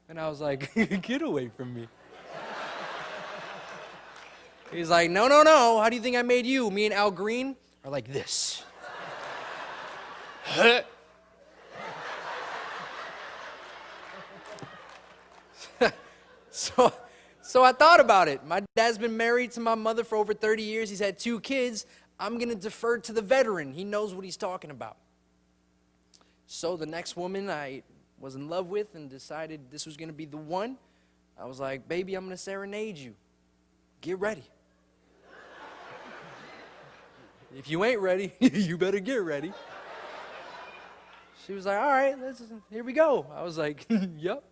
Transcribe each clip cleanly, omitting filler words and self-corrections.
And I was like, get away from me. He's like, no, no, no. How do you think I made you? Me and Al Green are like this. So I thought about it. My dad's been married to my mother for over 30 years. He's had 2 kids. I'm going to defer to the veteran. He knows what he's talking about. So the next woman I was in love with and decided this was going to be the one, I was like, baby, I'm going to serenade you. Get ready. If you ain't ready, you better get ready. She was like, all right, here we go. I was like, yep.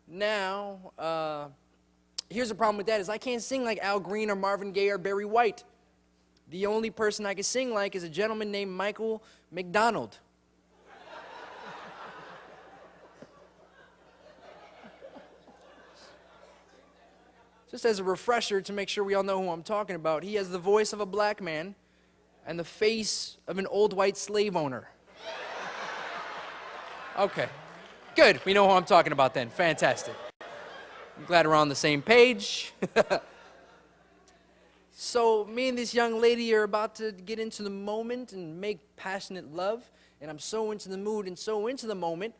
Now, here's the problem with that is I can't sing like Al Green or Marvin Gaye or Barry White. The only person I can sing like is a gentleman named Michael McDonald. Just as a refresher to make sure we all know who I'm talking about, he has the voice of a black man and the face of an old white slave owner. Okay. Good, we know who I'm talking about then. Fantastic. I'm glad we're on the same page. So me and this young lady are about to get into the moment and make passionate love. And I'm so into the mood and so into the moment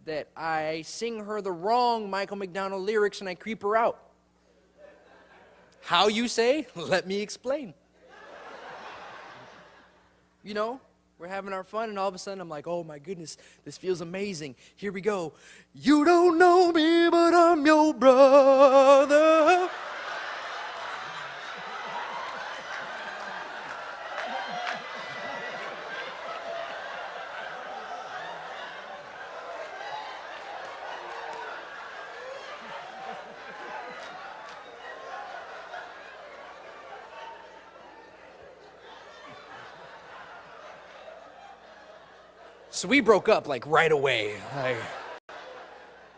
that I sing her the wrong Michael McDonald lyrics and I creep her out. How, you say? Let me explain. You know? We're having our fun, and all of a sudden, I'm like, oh, my goodness, this feels amazing. Here we go. You don't know me, but I'm your brother. So we broke up like right away.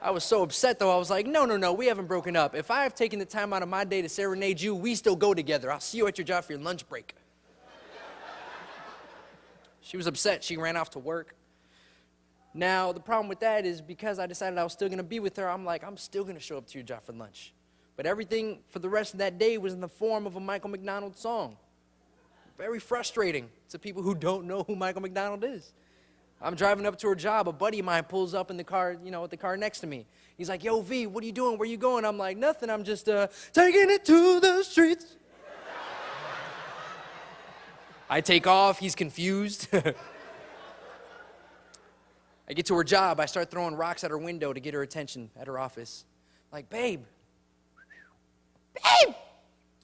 I was so upset though. I was like, no, no, no, we haven't broken up. If I have taken the time out of my day to serenade you, we still go together. I'll see you at your job for your lunch break. She was upset. She ran off to work. Now, the problem with that is because I decided I was still going to be with her, I'm like, I'm still going to show up to your job for lunch. But everything for the rest of that day was in the form of a Michael McDonald song. Very frustrating to people who don't know who Michael McDonald is. I'm driving up to her job. A buddy of mine pulls up in the car, with the car next to me. He's like, yo, V, what are you doing? Where you going? I'm like, nothing. I'm just taking it to the streets. I take off. He's confused. I get to her job. I start throwing rocks at her window to get her attention at her office. Like, babe. Babe!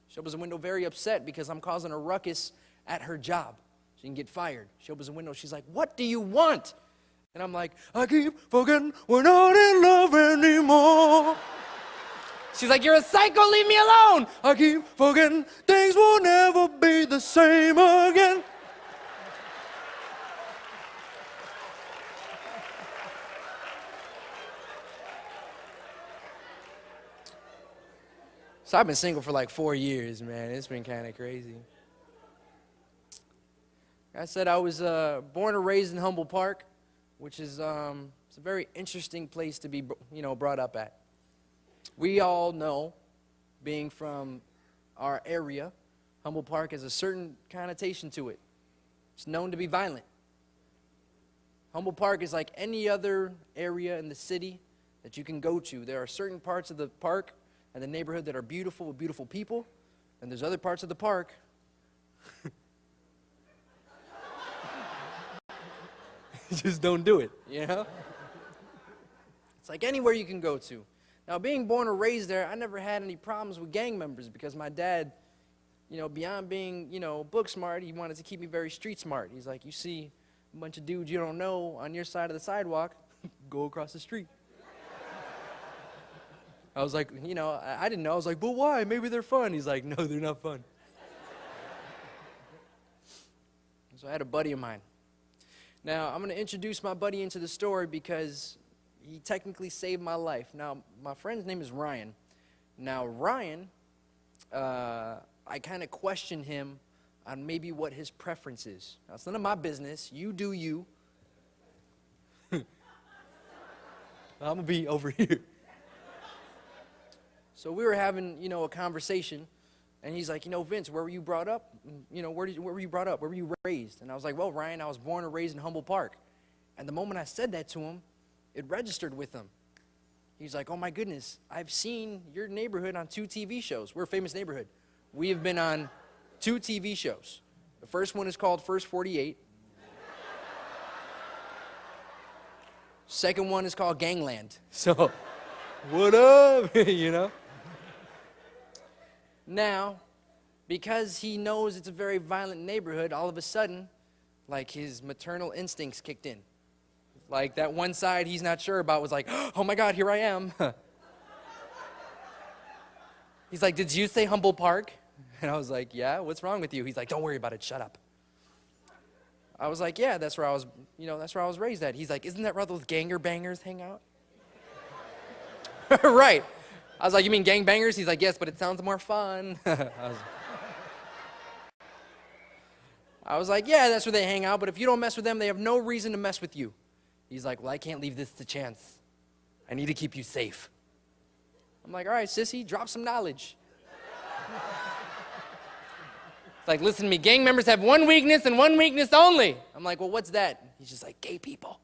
She opens the window very upset because I'm causing a ruckus at her job. She can get fired. She opens the window. She's like, what do you want? And I'm like, I keep forgetting we're not in love anymore. She's like, you're a psycho. Leave me alone. I keep forgetting things will never be the same again. So I've been single for like 4 years, man. It's been kind of crazy. I said I was born and raised in Humboldt Park, which is it's a very interesting place to be, brought up at. We all know, being from our area, Humboldt Park has a certain connotation to it. It's known to be violent. Humboldt Park is like any other area in the city that you can go to. There are certain parts of the park and the neighborhood that are beautiful with beautiful people, and there's other parts of the park just don't do it, It's like anywhere you can go to. Now, being born or raised there, I never had any problems with gang members because my dad, beyond being, book smart, he wanted to keep me very street smart. He's like, you see a bunch of dudes you don't know on your side of the sidewalk, go across the street. I was like, I didn't know. I was like, but why? Maybe they're fun. He's like, no, they're not fun. So I had a buddy of mine. Now, I'm going to introduce my buddy into the story because he technically saved my life. Now, my friend's name is Ryan. Now, Ryan, I kind of question him on maybe what his preference is. Now, it's none of my business. You do you. I'm going to be over here. So we were having, a conversation, and he's like, Vince, where were you brought up? Where were you brought up? Where were you raised? And I was like, well, Ryan, I was born and raised in Humboldt Park. And the moment I said that to him, it registered with him. He's like, oh my goodness, I've seen your neighborhood on 2 TV shows. We're a famous neighborhood. We have been on 2 TV shows. The first one is called First 48. Second one is called Gangland. So, what up, Now, because he knows it's a very violent neighborhood, all of a sudden, like his maternal instincts kicked in. Like that one side he's not sure about was like, oh my God, here I am. He's like, did you say Humboldt Park? And I was like, yeah, what's wrong with you? He's like, don't worry about it, shut up. I was like, yeah, that's where I was, that's where I was raised at. He's like, isn't that where those ganger bangers hang out? Right. I was like, you mean gangbangers? He's like, yes, but it sounds more fun. I was like, yeah, that's where they hang out, but if you don't mess with them, they have no reason to mess with you. He's like, well, I can't leave this to chance. I need to keep you safe. I'm like, all right, sissy, drop some knowledge. It's like, listen to me, gang members have one weakness and one weakness only. I'm like, well, what's that? He's just like, gay people.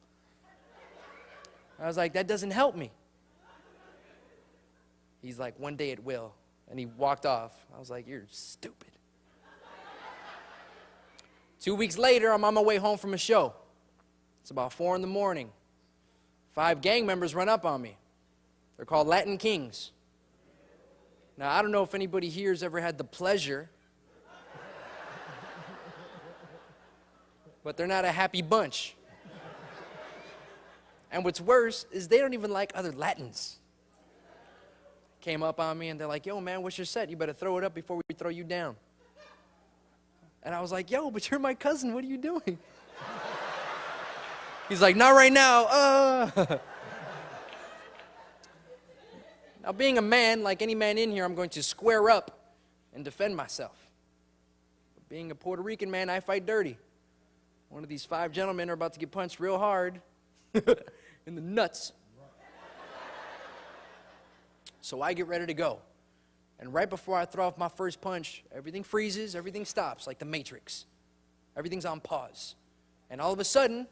I was like, that doesn't help me. He's like, one day it will. And he walked off. I was like, you're stupid. 2 weeks later, I'm on my way home from a show. It's about 4 in the morning. 5 gang members run up on me. They're called Latin Kings. Now, I don't know if anybody here has ever had the pleasure, but they're not a happy bunch. And what's worse is they don't even like other Latins. Came up on me and they're like, yo, man, what's your set? You better throw it up before we throw you down. And I was like, yo, but you're my cousin. What are you doing? He's like, not right now. Now, being a man, like any man in here, I'm going to square up and defend myself. But being a Puerto Rican man, I fight dirty. One of these 5 gentlemen are about to get punched real hard in the nuts. So I get ready to go. And right before I throw off my first punch, everything freezes, everything stops, like the Matrix. Everything's on pause. And all of a sudden,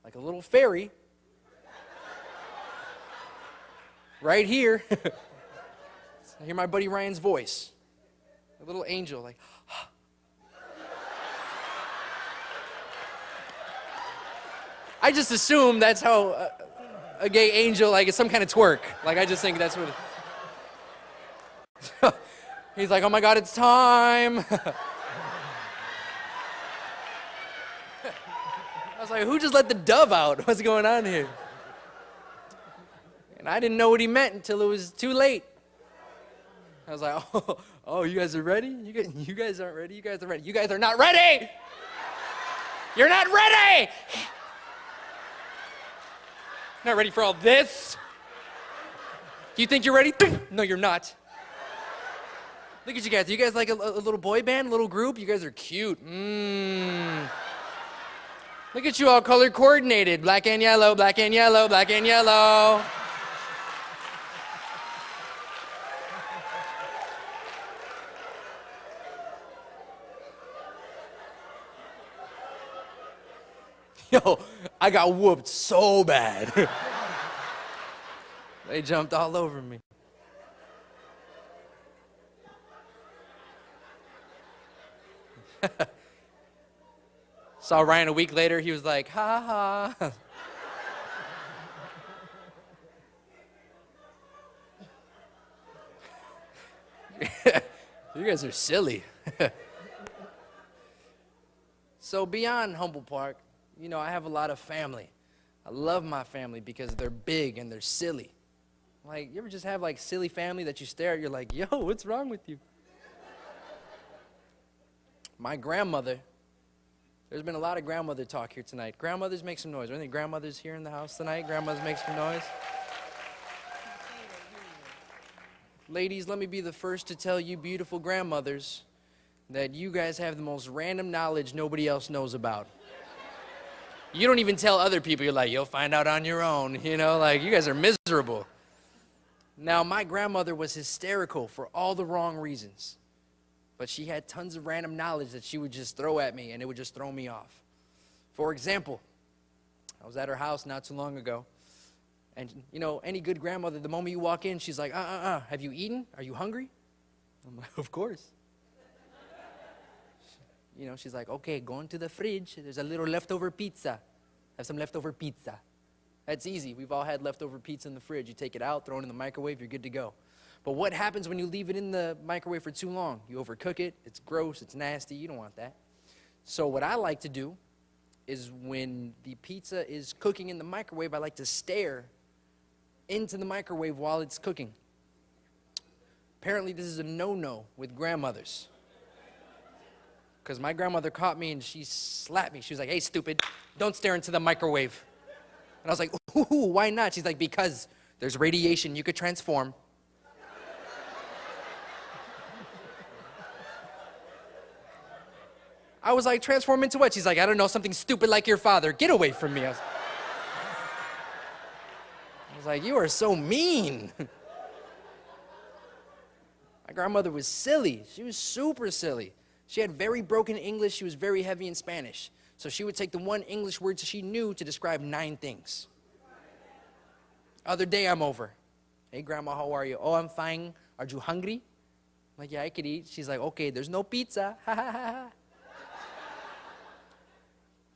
like a little fairy, right here, I hear my buddy Ryan's voice. A little angel, like, I just assume that's how a gay angel, like, it's some kind of twerk. Like, I just think that's what he's like, oh my God, it's time. I was like, who just let the dove out? What's going on here? And I didn't know what he meant until it was too late. I was like, oh, you guys are ready? You guys aren't ready? You guys are ready. You guys are not ready! You're not ready! Not ready for all this? Do you think you're ready? No, you're not. Look at you guys. Are you guys like a little boy band, a little group? You guys are cute. Look at you all color coordinated. Black and yellow, black and yellow, black and yellow. Yo, I got whooped so bad. They jumped all over me. Saw Ryan a week later, he was like, ha ha. You guys are silly. So beyond Humboldt Park, I have a lot of family. I love my family because they're big and they're silly. Like, you ever just have like silly family that you stare at, you're like, yo, what's wrong with you? My grandmother, there's been a lot of grandmother talk here tonight. Grandmothers, make some noise. Are any grandmothers here in the house tonight? Grandmothers, make some noise. Ladies, let me be the first to tell you beautiful grandmothers that you guys have the most random knowledge nobody else knows about. You don't even tell other people. You're like, you'll find out on your own. You know, like, you guys are miserable. Now, my grandmother was hysterical for all the wrong reasons. But she had tons of random knowledge that she would just throw at me, and it would just throw me off. For example, I was at her house not too long ago. And, you know, any good grandmother, the moment you walk in, she's like, have you eaten? Are you hungry? I'm like, of course. You know, she's like, okay, go into the fridge. There's a little leftover pizza. Have some leftover pizza. That's easy. We've all had leftover pizza in the fridge. You take it out, throw it in the microwave, you're good to go. But what happens when you leave it in the microwave for too long? You overcook it. It's gross. It's nasty. You don't want that. So what I like to do is when the pizza is cooking in the microwave, I like to stare into the microwave while it's cooking. Apparently, this is a no-no with grandmothers. Because my grandmother caught me and she slapped me. She was like, hey, stupid, don't stare into the microwave. And I was like, ooh, why not? She's like, because there's radiation. You could transform. I was like, transform into what? She's like, I don't know, something stupid like your father. Get away from me. I was like, you are so mean. My grandmother was silly. She was super silly. She had very broken English. She was very heavy in Spanish. So she would take the one English word she knew to describe 9 things. Other day I'm over. Hey, Grandma, how are you? Oh, I'm fine. Are you hungry? I'm like, yeah, I could eat. She's like, okay, there's no pizza. Ha, ha, ha, ha.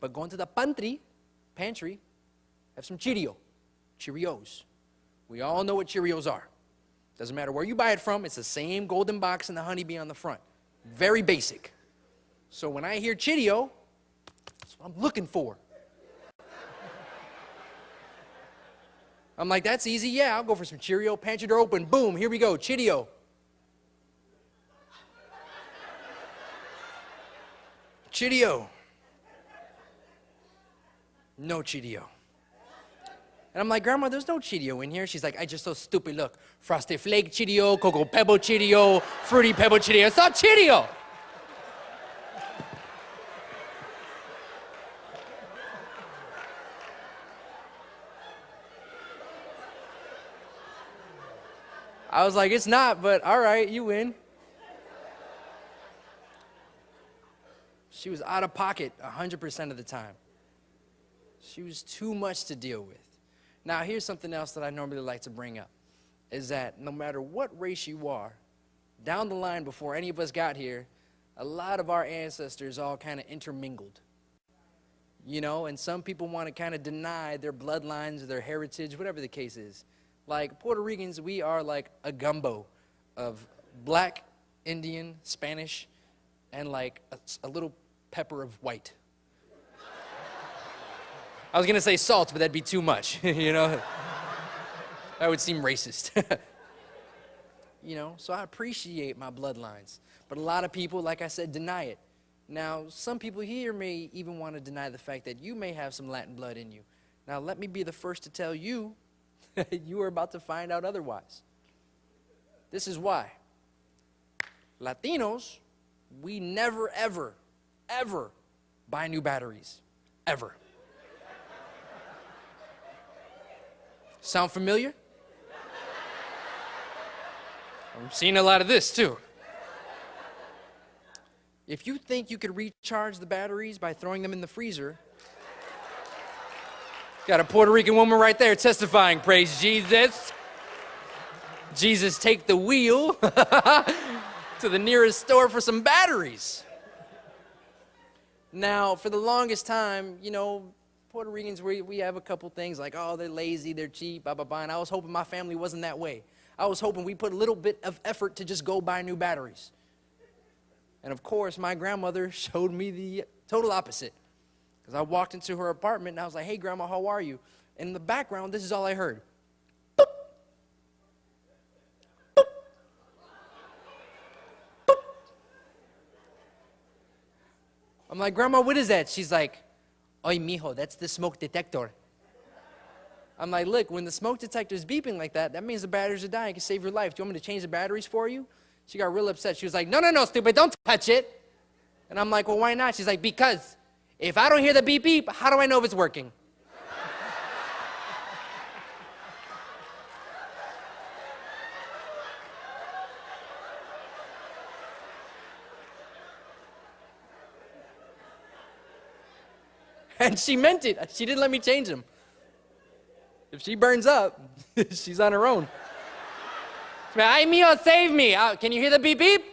But go into the pantry, have some Cheerios. We all know what Cheerios are. Doesn't matter where you buy it from, it's the same golden box and the honeybee on the front. Very basic. So when I hear Cheerio, that's what I'm looking for. I'm like, that's easy, yeah, I'll go for some Cheerio. Pantry door open, boom, here we go, Cheerio. Cheerio. No Cheerio. And I'm like, Grandma, there's no Cheerio in here. She's like, I just so stupid. Look, Frosted Flake Cheerio, Cocoa Pebble Cheerio, Fruity Pebble Cheerio. It's not Cheerio. I was like, it's not, but all right, you win. She was out of pocket 100% of the time. She was too much to deal with. Now, here's something else that I normally like to bring up, is that no matter what race you are, down the line before any of us got here, a lot of our ancestors all kind of intermingled. You know, and some people want to kind of deny their bloodlines or their heritage, whatever the case is. Like Puerto Ricans, we are like a gumbo of black, Indian, Spanish, and like a little pepper of white. I was going to say salt, but that'd be too much, you know? That would seem racist. You know, so I appreciate my bloodlines. But a lot of people, like I said, deny it. Now, some people here may even want to deny the fact that you may have some Latin blood in you. Now, let me be the first to tell you that you are about to find out otherwise. This is why. Latinos, we never, ever, ever buy new batteries. Ever. Sound familiar? I'm seeing a lot of this, too. If you think you could recharge the batteries by throwing them in the freezer, got a Puerto Rican woman right there testifying, praise Jesus. Jesus, take the wheel to the nearest store for some batteries. Now, for the longest time, you know, Puerto Ricans, we have a couple things like, oh, they're lazy, they're cheap, blah, blah, blah. And I was hoping my family wasn't that way. I was hoping we put a little bit of effort to just go buy new batteries. And of course, my grandmother showed me the total opposite. Because I walked into her apartment and I was like, hey, Grandma, how are you? And in the background, this is all I heard. Boop. Boop. Boop. I'm like, Grandma, what is that? She's like, oy, mijo, that's the smoke detector. I'm like, look, when the smoke detector is beeping like that, that means the batteries are dying. It can save your life. Do you want me to change the batteries for you? She got real upset. She was like, no, no, no, stupid, don't touch it. And I'm like, well, why not? She's like, because If I don't hear the beep beep, how do I know if it's working? And she meant it. She didn't let me change them. If she burns up, she's on her own. Ay mío, save me. Can you hear the beep beep?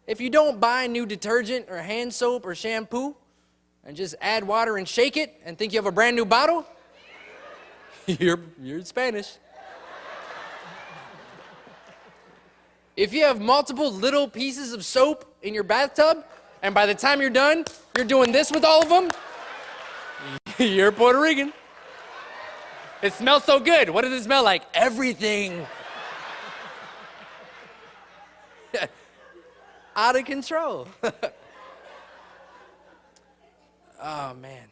If you don't buy new detergent or hand soap or shampoo and just add water and shake it and think you have a brand new bottle, you're Spanish. If you have multiple little pieces of soap in your bathtub, and by the time you're done, you're doing this with all of them, you're Puerto Rican. It smells so good. What does it smell like? Everything. Out of control. Oh, man.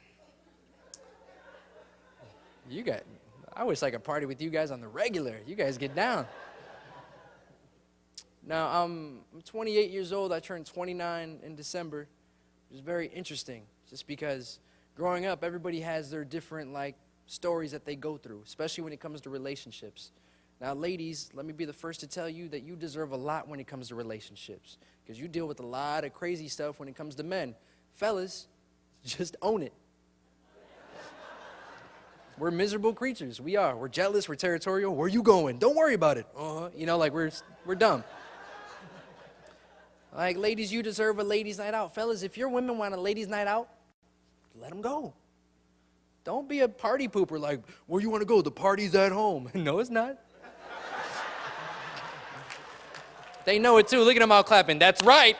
I wish I could party with you guys on the regular. You guys get down. Now, I'm 28 years old. I turned 29 in December. It was very interesting, just because growing up, everybody has their different, stories that they go through, especially when it comes to relationships. Now, ladies, let me be the first to tell you that you deserve a lot when it comes to relationships, because you deal with a lot of crazy stuff when it comes to men. Fellas, just own it. We're miserable creatures. We are. We're jealous. We're territorial. Where you going? Don't worry about it. We're dumb. Ladies, you deserve a ladies' night out. Fellas, if your women want a ladies' night out, let them go. Don't be a party pooper where you want to go? The party's at home. No, it's not. They know it too. Look at them all clapping. That's right.